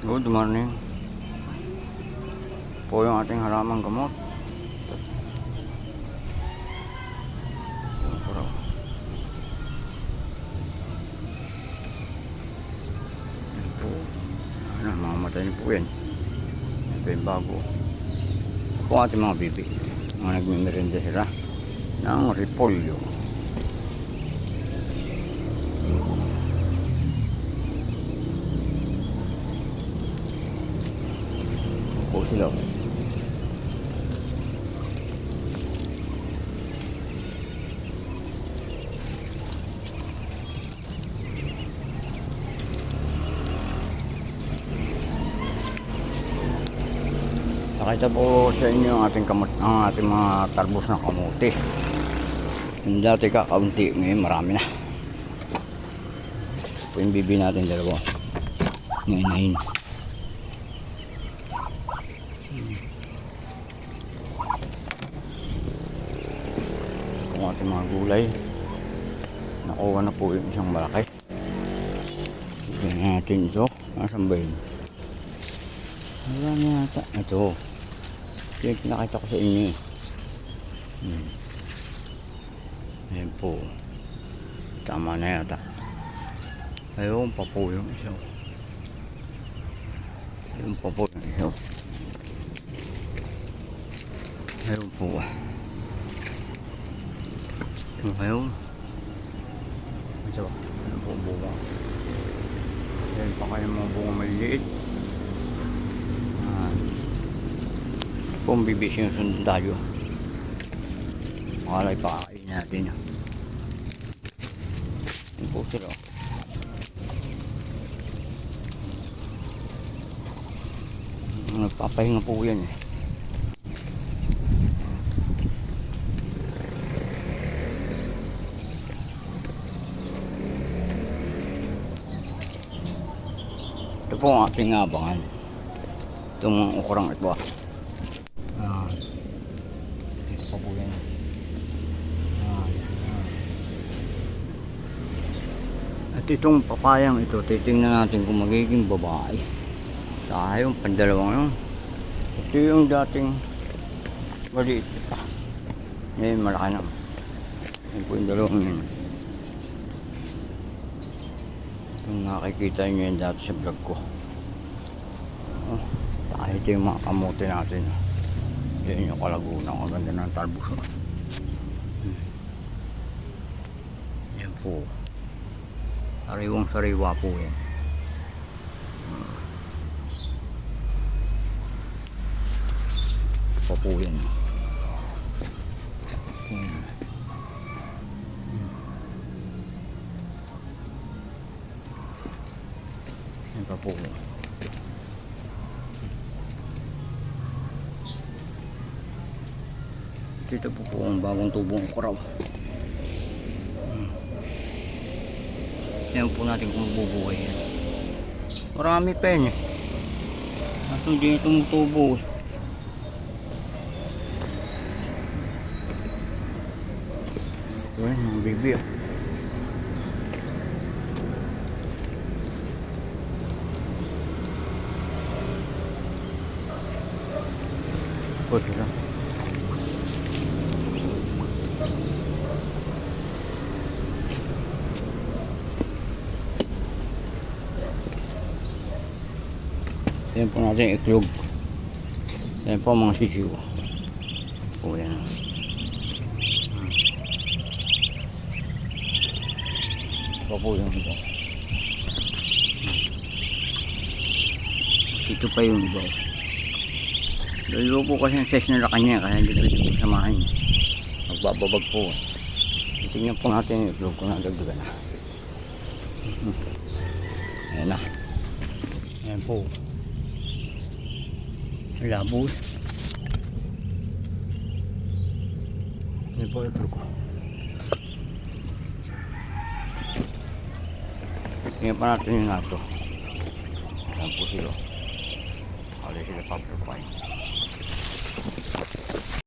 Good morning. Po yung ating halamang gamot. Yung kuraw. Yan po. Ano, mamamatay na po yan. Ito yung bago. Ito po ating mga bibi. Mga nagmimerenda sila ng repolyo. Po sila. Nakita po sa inyo ang ating mga tarbos na kamuti. Yung dati kakaunti, ngayon marami na. Ito yung bibi natin dalawa. Ngayon. Ang ating mga gulay. Nakuha na po yung isang malaki. Tignan natin ito. Nasaan ba yun? Wala na yata. Ito. Ito yung pinakita ko sa inyo. Ayan po. Tama na yata. Ayun pa po yung isa. Ayun pa po yung isa. Ayun po. Ayun. Ito. Ayun po bunga. Ayan pa kayo mga bunga maliliit. Kung bibis yung sundan tayo, makalay pa kakain natin. Yung po sila. Nagpapahinga po yan eh. Ito po ang ating abangan. Itong ukurang ito ah. Ito pa po yan. At itong papayang ito, titingnan natin kung magiging babae. Tayo, pandalawang yun. Ito yung dating maliit pa. Ngayon malaki na. Ito po yung dalawang yun. Kung nakikita nyo yan dati sa vlog ko. Ito yung mga kamote natin. Yan yung kalaguna. Ang ganda ng tarbos. Yan po. Sariwang sariwa po yan. Pa po yan. Yan pa po. Dito po ang bagong tubong kuraw. Tignan po natin kung bubuhay yan. Marami pa yan eh. At hindi ito magtubo eh. Ito yan, mga bibi ah. Ito lang. Yan po natin iklog. Yan po mga sisiw. O yan. Ito po yung iba. Ito pa yung iba. Dalo po kasi yung size na kanya kaya hindi ko samahin. Magbababag po. Tingnan po natin yung iklog kung nadagdagan na. Ayan na. Ayan po. Labo. Yan po yung iklog ko. Tingnan pa natin yung nato. Ayan po sila. Kali sila papapain.